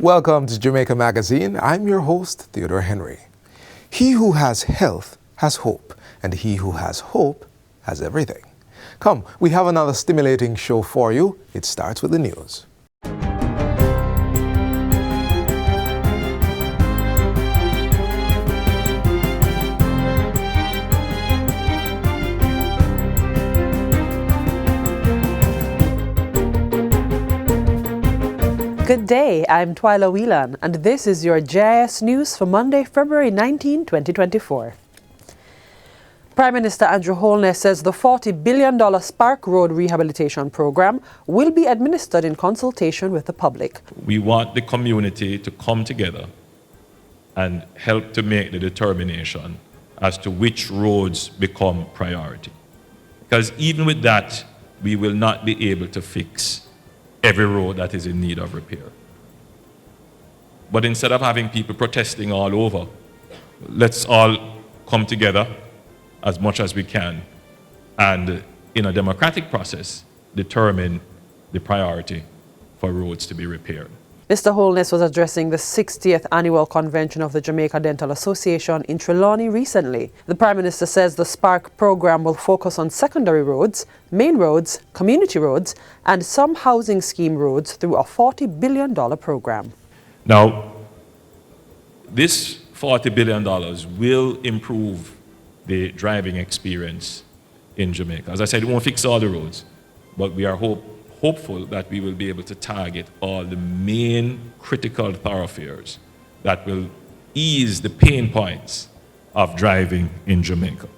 Welcome to Jamaica Magazine. I'm your host, Theodore Henry. He who has health has hope, and he who has hope has everything. Come, we have another stimulating show for you. It starts with the news. Good day, I'm Twyla Whelan, and this is your JIS News for Monday, February 19, 2024. Prime Minister Andrew Holness says the $40 billion Spark Road Rehabilitation Program will be administered in consultation with the public. We want the community to come together and help to make the determination as to which roads become priority. Because even with that, we will not be able to fix every road that is in need of repair. But instead of having people protesting all over, let's all come together as much as we can and, in a democratic process, determine the priority for roads to be repaired. Mr. Holness was addressing the 60th annual convention of the Jamaica Dental Association in Trelawney recently. The Prime Minister says the Spark program will focus on secondary roads, main roads, community roads, and some housing scheme roads through a $40 billion program. Now, this $40 billion will improve the driving experience in Jamaica. As I said, it won't fix all the roads, but we are hopeful that we will be able to target all the main critical thoroughfares that will ease the pain points of driving in Jamaica.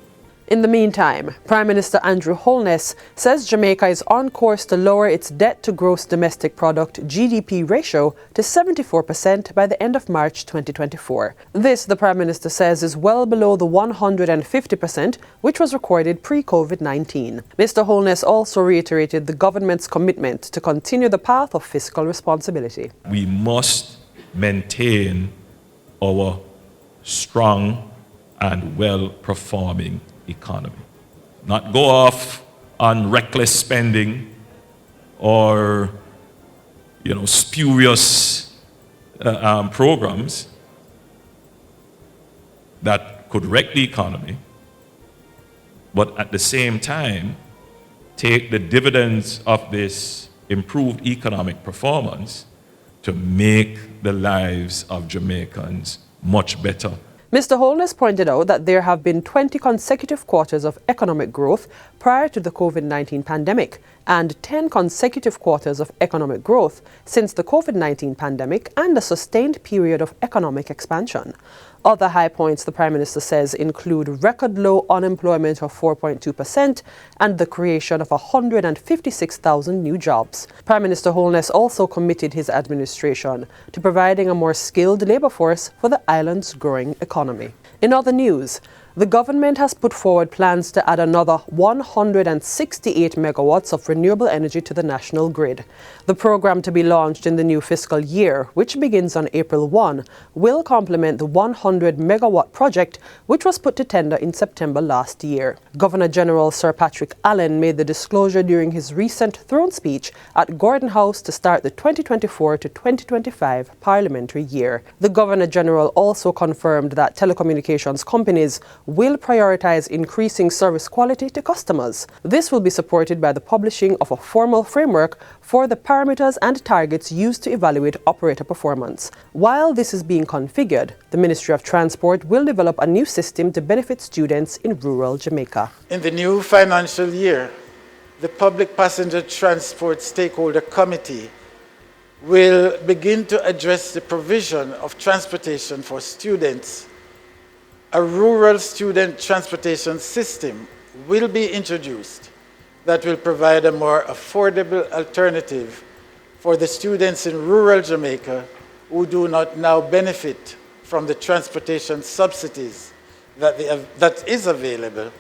In the meantime, Prime Minister Andrew Holness says Jamaica is on course to lower its debt to gross domestic product GDP ratio to 74% by the end of March 2024. This, the Prime Minister says, is well below the 150% which was recorded pre-COVID-19. Mr. Holness also reiterated the government's commitment to continue the path of fiscal responsibility. We must maintain our strong and well-performing economy. Not go off on reckless spending or, spurious programs that could wreck the economy, but at the same time, take the dividends of this improved economic performance to make the lives of Jamaicans much better. Mr. Holness pointed out that there have been 20 consecutive quarters of economic growth prior to the COVID-19 pandemic and 10 consecutive quarters of economic growth since the COVID-19 pandemic and a sustained period of economic expansion. Other high points, the Prime Minister says, include record low unemployment of 4.2% and the creation of 156,000 new jobs. Prime Minister Holness also committed his administration to providing a more skilled labour force for the island's growing economy. In other news, the government has put forward plans to add another 168 megawatts of renewable energy to the national grid. The program, to be launched in the new fiscal year, which begins on April 1, will complement the 100 megawatt project which was put to tender in September last year. Governor General Sir Patrick Allen made the disclosure during his recent throne speech at Gordon House to start the 2024 to 2025 parliamentary year. The Governor General also confirmed that telecommunications companies will prioritize increasing service quality to customers. This will be supported by the publishing of a formal framework for the parameters and targets used to evaluate operator performance. While this is being configured, the Ministry of Transport will develop a new system to benefit students in rural Jamaica. In the new financial year, the Public Passenger Transport Stakeholder Committee will begin to address the provision of transportation for students. A rural student transportation system will be introduced that will provide a more affordable alternative for the students in rural Jamaica who do not now benefit from the transportation subsidies that is available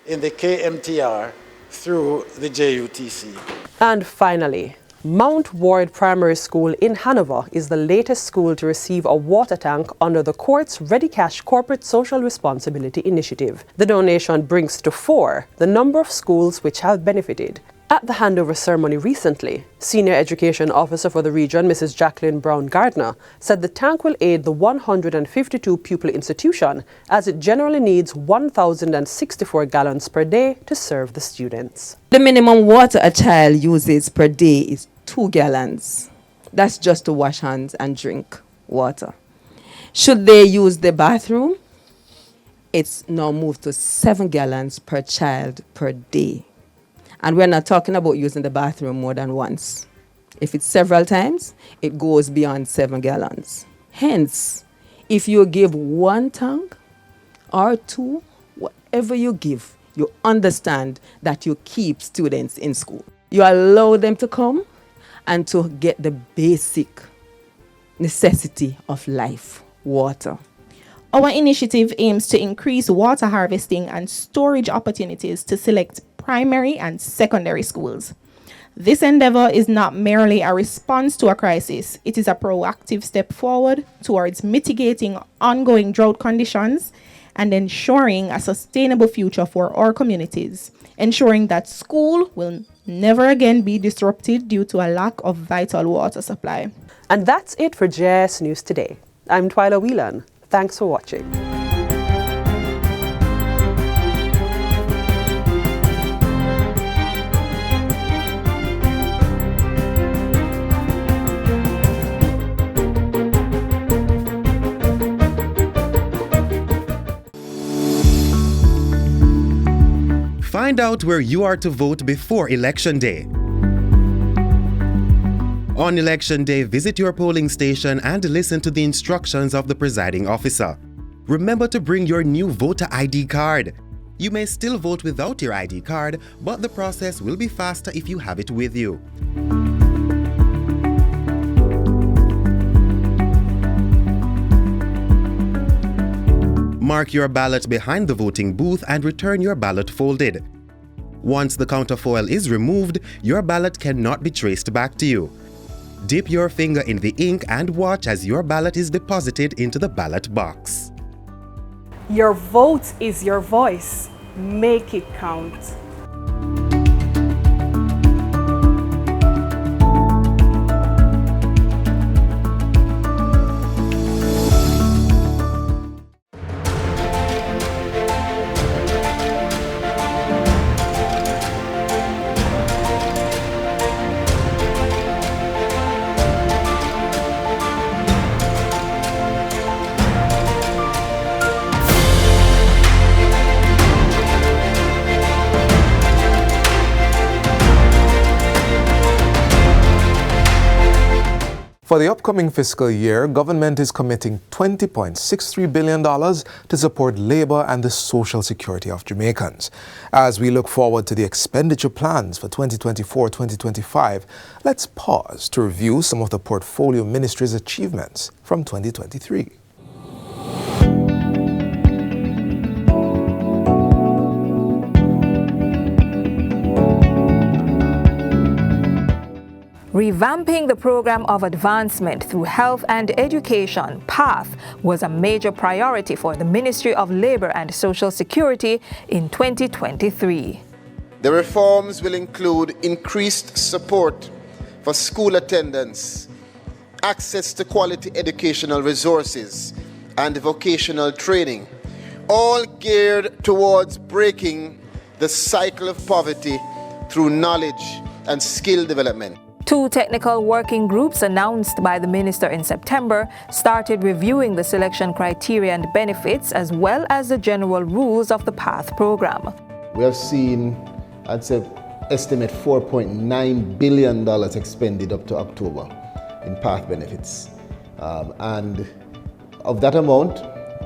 in the KMTR through the JUTC. And finally, Mount Ward Primary School in Hanover is the latest school to receive a water tank under the court's Ready Cash Corporate Social Responsibility Initiative. The donation brings to 4 the number of schools which have benefited. At the handover ceremony recently, Senior Education Officer for the region, Mrs. Jacqueline Brown-Gardner, said the tank will aid the 152 pupil institution as it generally needs 1,064 gallons per day to serve the students. The minimum water a child uses per day is 2 gallons. That's just to wash hands and drink water. Should they use the bathroom, it's now moved to 7 gallons per child per day. And we're not talking about using the bathroom more than once. If it's several times, it goes beyond 7 gallons. Hence, if you give 1 tank or 2, whatever you give, you understand that you keep students in school. You allow them to come and to get the basic necessity of life, water. Our initiative aims to increase water harvesting and storage opportunities to select primary and secondary schools. This endeavor is not merely a response to a crisis, it is a proactive step forward towards mitigating ongoing drought conditions and ensuring a sustainable future for our communities, ensuring that school will never again be disrupted due to a lack of vital water supply. And that's it for JIS News Today. I'm Twyla Whelan. Thanks for watching. Find out where you are to vote before Election Day. On Election Day, visit your polling station and listen to the instructions of the presiding officer. Remember to bring your new voter ID card. You may still vote without your ID card, but the process will be faster if you have it with you. Mark your ballot behind the voting booth and return your ballot folded. Once the counterfoil is removed, your ballot cannot be traced back to you. Dip your finger in the ink and watch as your ballot is deposited into the ballot box. Your vote is your voice. Make it count. For the upcoming fiscal year, government is committing $20.63 billion to support labor and the social security of Jamaicans. As we look forward to the expenditure plans for 2024-2025, let's pause to review some of the Portfolio Ministry's achievements from 2023. Revamping the program of advancement through health and education, PATH, was a major priority for the Ministry of Labour and Social Security in 2023. The reforms will include increased support for school attendance, access to quality educational resources, and vocational training, all geared towards breaking the cycle of poverty through knowledge and skill development. 2 technical working groups announced by the minister in September started reviewing the selection criteria and benefits as well as the general rules of the PATH program. We have seen, I'd say, estimate $4.9 billion expended up to October in PATH benefits. And of that amount,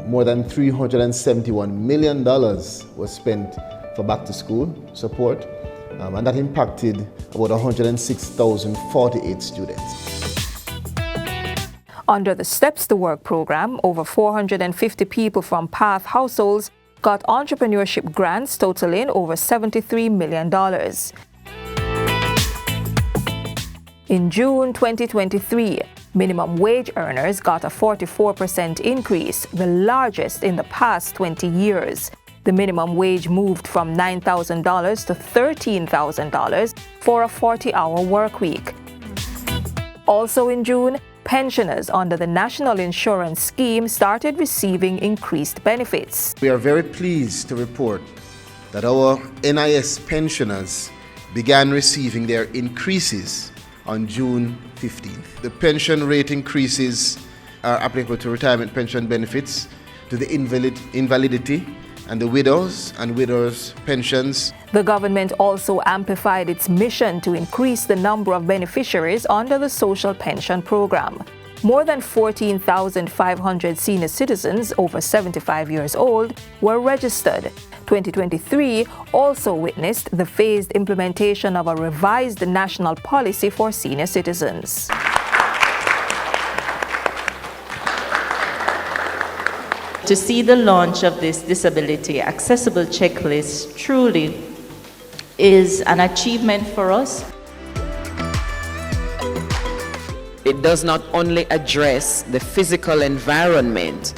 more than $371 million was spent for back to school support. And that impacted about 106,048 students. Under the Steps to Work program, over 450 people from PATH households got entrepreneurship grants totaling over $73 million. In June 2023, minimum wage earners got a 44% increase, the largest in the past 20 years. The minimum wage moved from $9,000 to $13,000 for a 40-hour work week. Also in June, pensioners under the National Insurance Scheme started receiving increased benefits. We are very pleased to report that our NIS pensioners began receiving their increases on June 15th. The pension rate increases are applicable to retirement pension benefits, to the invalidity, and the widows and widowers' pensions. The government also amplified its mission to increase the number of beneficiaries under the social pension program. More than 14,500 senior citizens over 75 years old were registered. 2023 also witnessed the phased implementation of a revised national policy for senior citizens. To see the launch of this disability accessible checklist truly is an achievement for us. It does not only address the physical environment,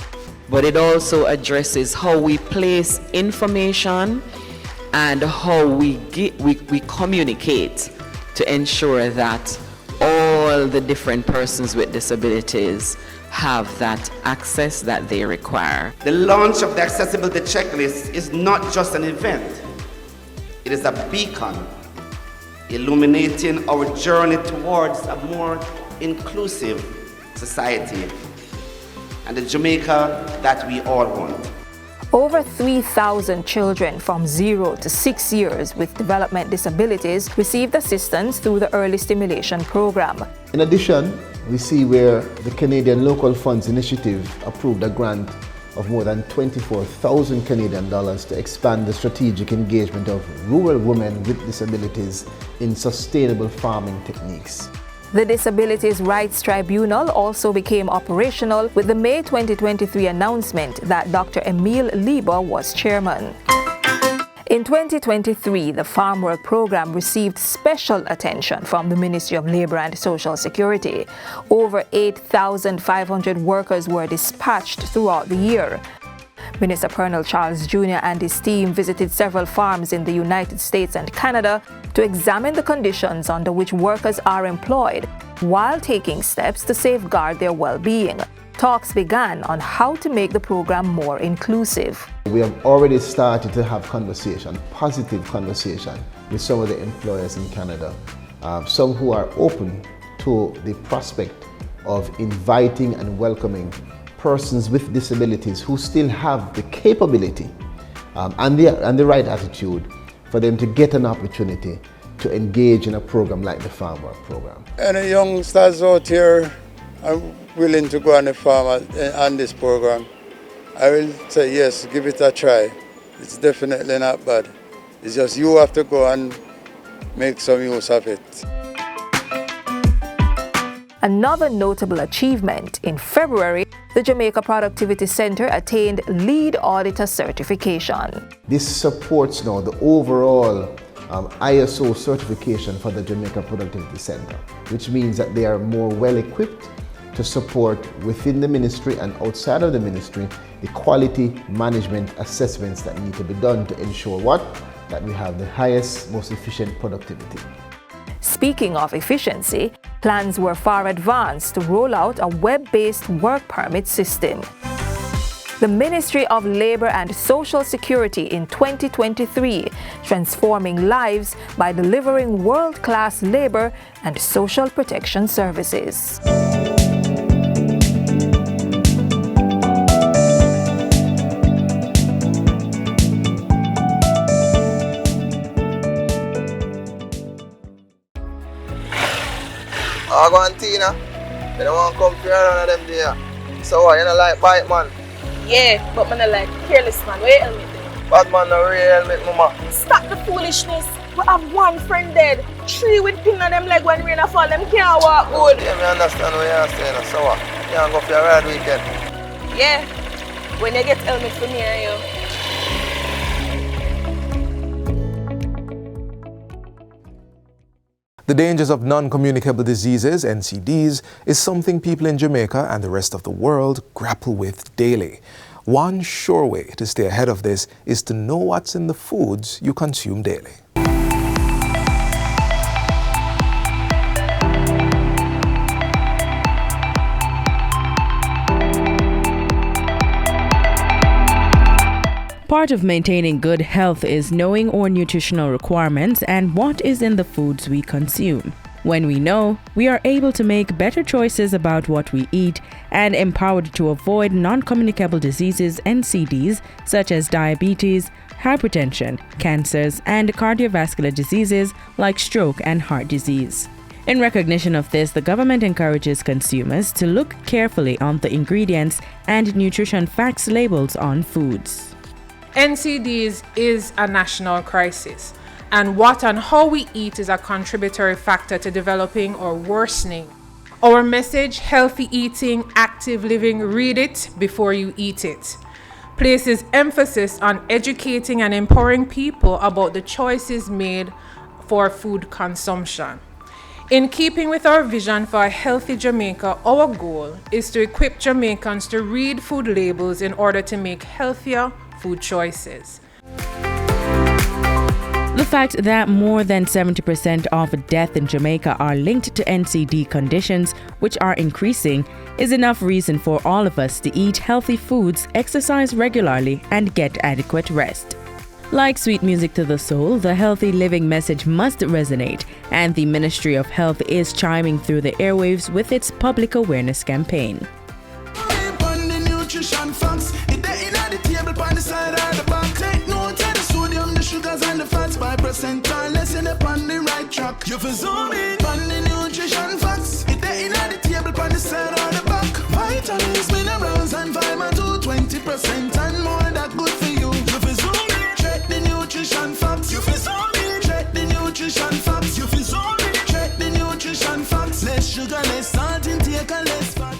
but it also addresses how we place information and how we communicate to ensure that all the different persons with disabilities have that access that they require. The launch of the Accessibility Checklist is not just an event. It is a beacon illuminating our journey towards a more inclusive society and the Jamaica that we all want. Over 3,000 children from 0 to 6 years with development disabilities received assistance through the Early Stimulation Program. In addition, we see where the Canadian Local Funds Initiative approved a grant of more than 24,000 Canadian dollars to expand the strategic engagement of rural women with disabilities in sustainable farming techniques. The Disabilities Rights Tribunal also became operational with the May 2023 announcement that Dr. Emile Lieber was chairman. In 2023, the Farm Work Program received special attention from the Ministry of Labour and Social Security. Over 8,500 workers were dispatched throughout the year. Minister Colonel Charles Jr. and his team visited several farms in the United States and Canada to examine the conditions under which workers are employed while taking steps to safeguard their well-being. Talks began on how to make the program more inclusive. We have already started to have positive conversation with some of the employers in Canada, some who are open to the prospect of inviting and welcoming persons with disabilities who still have the capability and the right attitude for them to get an opportunity to engage in a program like the Farm Work Program. Any youngsters out here are willing to go on the farm on this program, I will say yes, give it a try. It's definitely not bad. It's just you have to go and make some use of it. Another notable achievement, in February, the Jamaica Productivity Center attained Lead Auditor certification. This supports now the overall ISO certification for the Jamaica Productivity Center, which means that they are more well equipped to support within the ministry and outside of the ministry the quality management assessments that need to be done to ensure that we have the highest, most efficient productivity. Speaking of efficiency, plans were far advanced to roll out a web-based work permit system. The Ministry of Labour and Social Security in 2023, transforming lives by delivering world-class labour and social protection services. Tina, they don't want to come here around them there. So what, you don't like bike man? Yeah, but man I like careless man. Where your helmet there? Bad man no real helmet, mama. Stop the foolishness. We have one friend dead. 3 with pin on them leg when rain fall. Them can't walk good. Yeah, me understand what you're saying. So what, you can't go for your ride weekend? Yeah, when you get helmet for me and you. The dangers of non-communicable diseases, NCDs, is something people in Jamaica and the rest of the world grapple with daily. One sure way to stay ahead of this is to know what's in the foods you consume daily. Part of maintaining good health is knowing our nutritional requirements and what is in the foods we consume. When we know, we are able to make better choices about what we eat and empowered to avoid non-communicable diseases (NCDs) such as diabetes, hypertension, cancers, and cardiovascular diseases like stroke and heart disease. In recognition of this, the government encourages consumers to look carefully on the ingredients and nutrition facts labels on foods. NCDs is a national crisis, and what and how we eat is a contributory factor to developing or worsening. Our message, healthy eating, active living, read it before you eat it, places emphasis on educating and empowering people about the choices made for food consumption. In keeping with our vision for a healthy Jamaica, our goal is to equip Jamaicans to read food labels in order to make healthier food choices. The fact that more than 70% of death in Jamaica are linked to NCD conditions, which are increasing, is enough reason for all of us to eat healthy foods, exercise regularly, and get adequate rest. Like sweet music to the soul, the healthy living message must resonate, and the Ministry of Health is chiming through the airwaves with its public awareness campaign. Sugars and the fats by percent or less in upon the right track. You feel zoom in on the nutrition facts. It they in the table on the side or the back. Vitamins, minerals and vitamin 20% and more that good for you. You feel zoom in. Check the nutrition facts. You feel zoom in. Check the nutrition facts. You feel zoom in. Check the nutrition facts. Less sugar, less salt intake and less fat.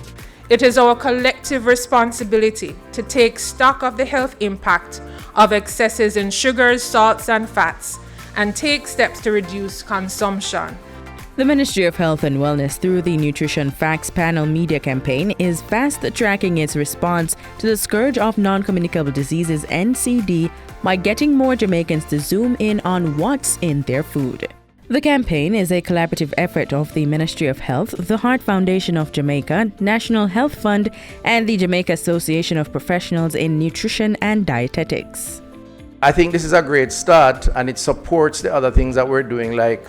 It is our collective responsibility to take stock of the health impact of excesses in sugars, salts, and fats, and take steps to reduce consumption. The Ministry of Health and Wellness, through the Nutrition Facts Panel media campaign, is fast tracking its response to the scourge of non-communicable diseases (NCD) by getting more Jamaicans to zoom in on what's in their food. The campaign is a collaborative effort of the Ministry of Health, the Heart Foundation of Jamaica, National Health Fund, and the Jamaica Association of Professionals in Nutrition and Dietetics. I think this is a great start, and it supports the other things that we're doing, like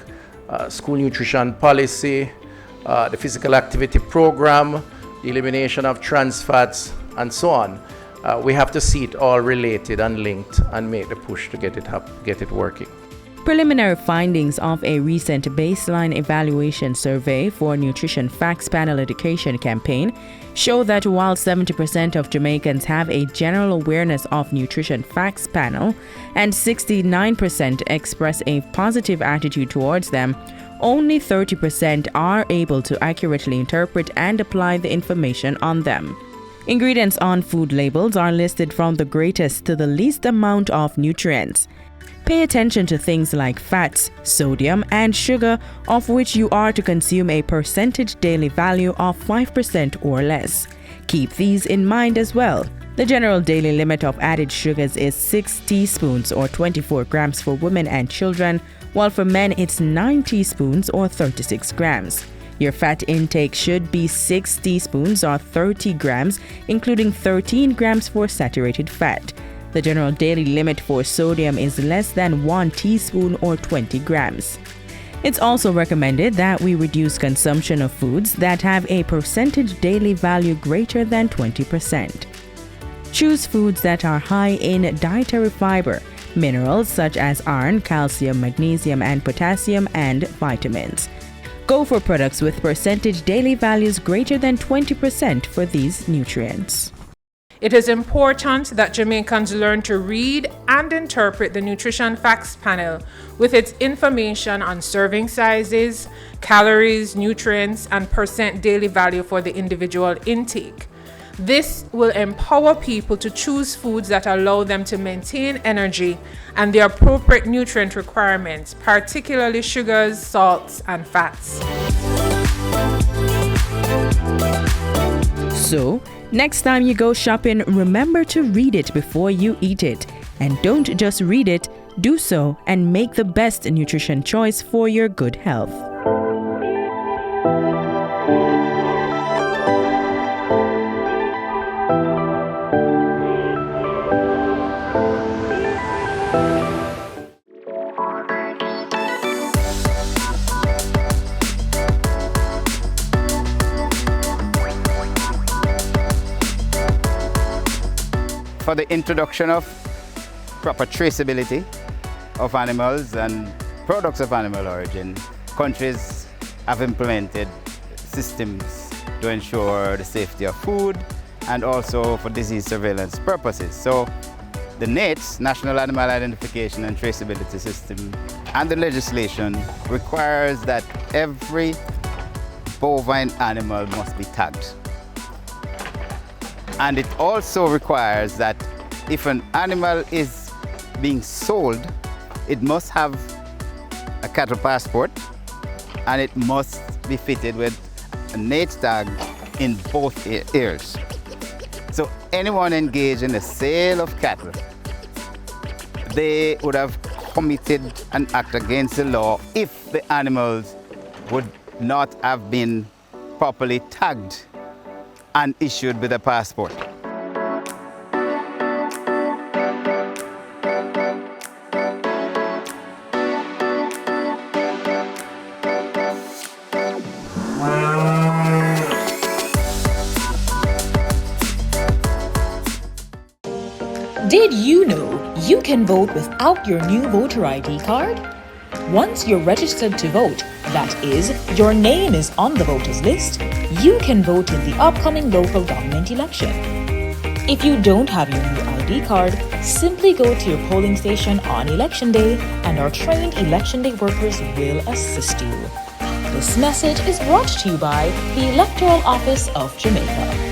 school nutrition policy, the physical activity program, the elimination of trans fats, and so on. We have to see it all related and linked and make the push to get it working. Preliminary findings of a recent baseline evaluation survey for Nutrition Facts Panel Education campaign show that while 70% of Jamaicans have a general awareness of Nutrition Facts Panel and 69% express a positive attitude towards them, only 30% are able to accurately interpret and apply the information on them. Ingredients on food labels are listed from the greatest to the least amount of nutrients. Pay attention to things like fats, sodium, and sugar, of which you are to consume a percentage daily value of 5% or less. Keep these in mind as well. The general daily limit of added sugars is 6 teaspoons or 24 grams for women and children, while for men it's 9 teaspoons or 36 grams. Your fat intake should be 6 teaspoons or 30 grams, including 13 grams for saturated fat. The general daily limit for sodium is less than 1 teaspoon or 20 grams. It's also recommended that we reduce consumption of foods that have a percentage daily value greater than 20%. Choose foods that are high in dietary fiber, minerals such as iron, calcium, magnesium, and potassium, and vitamins. Go for products with percentage daily values greater than 20% for these nutrients. It is important that Jamaicans learn to read and interpret the Nutrition Facts Panel with its information on serving sizes, calories, nutrients, and percent daily value for the individual intake. This will empower people to choose foods that allow them to maintain energy and the appropriate nutrient requirements, particularly sugars, salts, and fats. So, next time you go shopping, remember to read it before you eat it. And don't just read it, do so and make the best nutrition choice for your good health. For the introduction of proper traceability of animals and products of animal origin, countries have implemented systems to ensure the safety of food and also for disease surveillance purposes. So the NATS, National Animal Identification and Traceability System, and the legislation requires that every bovine animal must be tagged. And it also requires that if an animal is being sold, it must have a cattle passport and it must be fitted with a NATS tag in both ears. So anyone engaged in the sale of cattle, they would have committed an act against the law if the animals would not have been properly tagged and issued with a passport. Did you know you can vote without your new voter ID card? Once you're registered to vote, that is, your name is on the voters list, you can vote in the upcoming local government election. If you don't have your new ID card, simply go to your polling station on election day and our trained election day workers will assist you. This message is brought to you by the Electoral Office of Jamaica.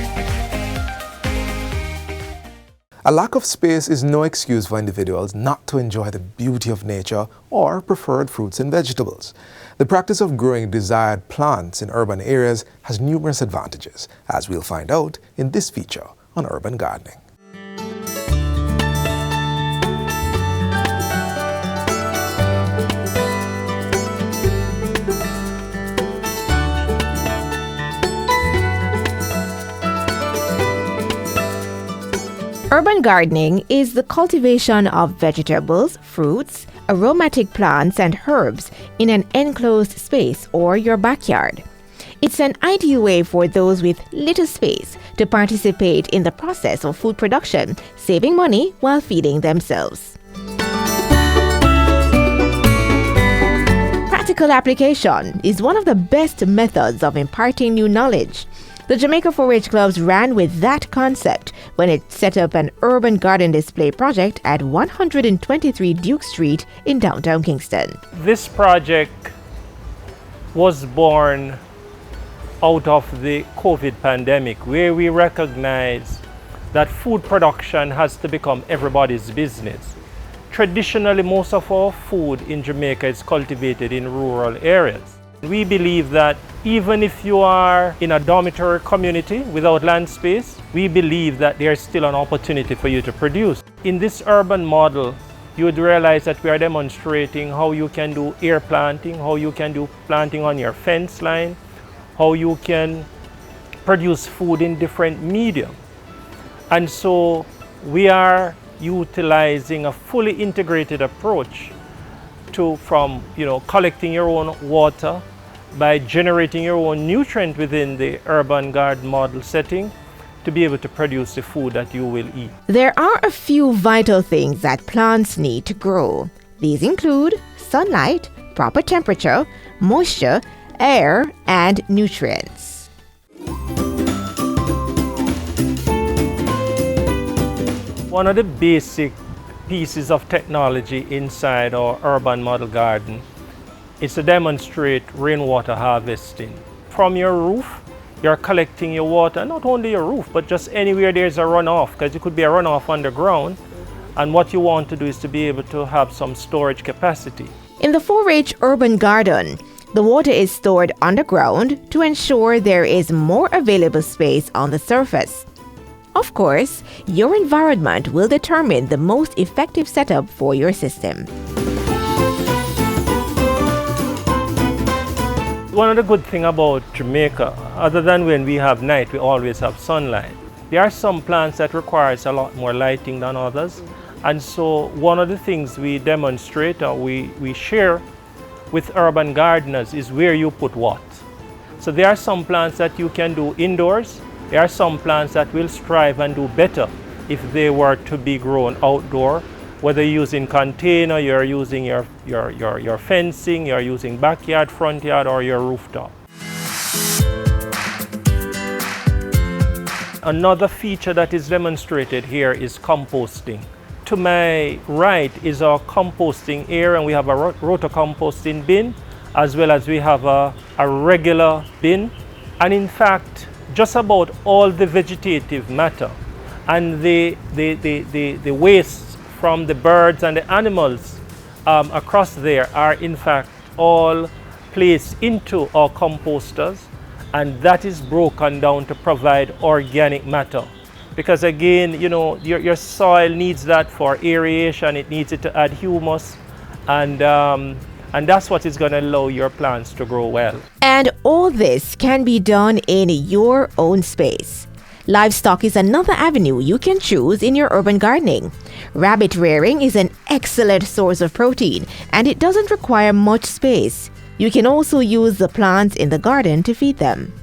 A lack of space is no excuse for individuals not to enjoy the beauty of nature or preferred fruits and vegetables. The practice of growing desired plants in urban areas has numerous advantages, as we'll find out in this feature on urban gardening. Urban gardening is the cultivation of vegetables, fruits, aromatic plants, and herbs in an enclosed space or your backyard. It's an ideal way for those with little space to participate in the process of food production, saving money while feeding themselves. Practical application is one of the best methods of imparting new knowledge. The Jamaica 4-H Clubs ran with that concept when it set up an urban garden display project at 123 Duke Street in downtown Kingston. This project was born out of the COVID pandemic, where we recognize that food production has to become everybody's business. Traditionally, most of our food in Jamaica is cultivated in rural areas. We believe that even if you are in a dormitory community without land space, we believe that there's still an opportunity for you to produce. In this urban model, you would realize that we are demonstrating how you can do air planting, how you can do planting on your fence line, how you can produce food in different medium. And so we are utilizing a fully integrated approach from collecting your own water, by generating your own nutrient within the urban garden model setting to be able to produce the food that you will eat. There are a few vital things that plants need to grow. These include sunlight, proper temperature, moisture, air, and nutrients. One of the basic pieces of technology inside our urban model garden is to demonstrate rainwater harvesting. From your roof, you're collecting your water, not only your roof, but just anywhere there's a runoff, because it could be a runoff underground. And what you want to do is to be able to have some storage capacity. In the 4-H urban garden, The water is stored underground to ensure there is more available space on the surface. Of course, your environment will determine the most effective setup for your system. One of the good things about Jamaica, other than when we have night, we always have sunlight. There are some plants that requires a lot more lighting than others. And so one of the things we demonstrate or we share with urban gardeners is where you put what. So there are some plants that you can do indoors. There are some plants that will strive and do better if they were to be grown outdoor, whether you're using container, you're using your fencing, you're using backyard, front yard, or your rooftop. Another feature that is demonstrated here is composting. To my right is our composting area, and we have a roto-composting bin, as well as we have a regular bin. And in fact, just about all the vegetative matter and the waste from the birds and the animals across there are in fact all placed into our composters, and that is broken down to provide organic matter. Because again, you know, your soil needs that for aeration, it needs it to add humus, and that's what is going to allow your plants to grow well. And all this can be done in your own space. Livestock is another avenue you can choose in your urban gardening. Rabbit rearing is an excellent source of protein, and it doesn't require much space. You can also use the plants in the garden to feed them.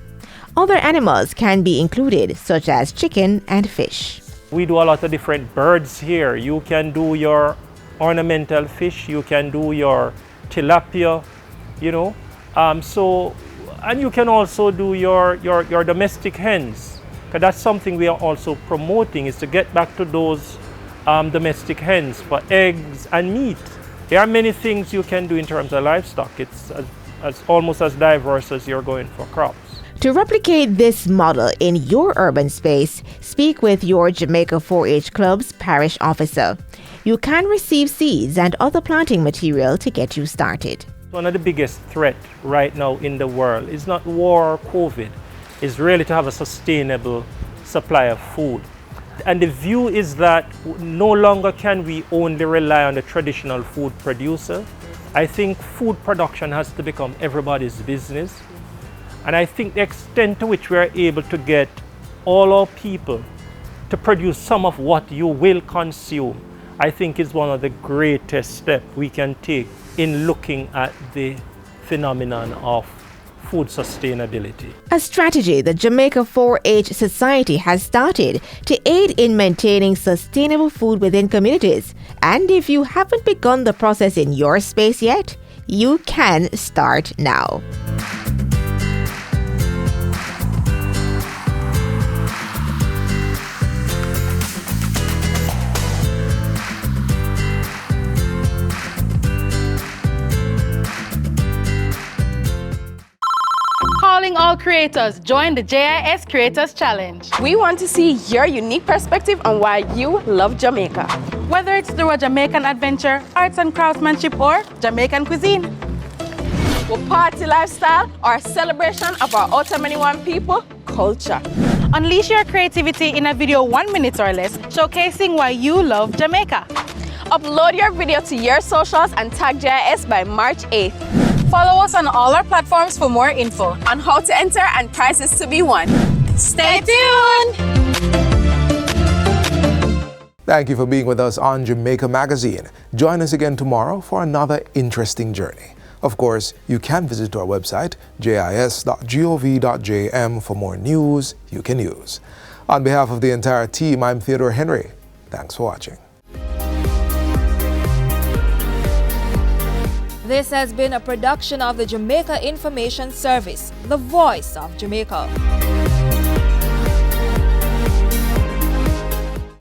Other animals can be included, such as chicken and fish. We do a lot of different birds here. You can do your ornamental fish, you can do your tilapia, you know. And you can also do your domestic hens. Because that's something we are also promoting, is to get back to those domestic hens for eggs and meat. There are many things you can do in terms of livestock. It's almost as diverse as you're going for crops. To replicate this model in your urban space, speak with your Jamaica 4-H Club's parish officer. You can receive seeds and other planting material to get you started. One of the biggest threats right now in the world is not war or COVID, is really to have a sustainable supply of food. And the view is that no longer can we only rely on the traditional food producer. I think food production has to become everybody's business. And I think the extent to which we are able to get all our people to produce some of what you will consume, I think is one of the greatest steps we can take in looking at the phenomenon of food sustainability. A strategy the Jamaica 4-H Society has started to aid in maintaining sustainable food within communities. And if you haven't begun the process in your space yet, you can start now. Calling all creators, join the JIS Creators Challenge. We want to see your unique perspective on why you love Jamaica. Whether it's through a Jamaican adventure, arts and craftsmanship, or Jamaican cuisine. With party lifestyle or a celebration of our Otamaniwan people culture. Unleash your creativity in a video 1 minute or less, showcasing why you love Jamaica. Upload your video to your socials and tag JIS by March 8th. Follow us on all our platforms for more info on how to enter and prizes to be won. Stay tuned! Thank you for being with us on Jamaica Magazine. Join us again tomorrow for another interesting journey. Of course, you can visit our website, jis.gov.jm, for more news you can use. On behalf of the entire team, I'm Theodore Henry. Thanks for watching. This has been a production of the Jamaica Information Service, the voice of Jamaica.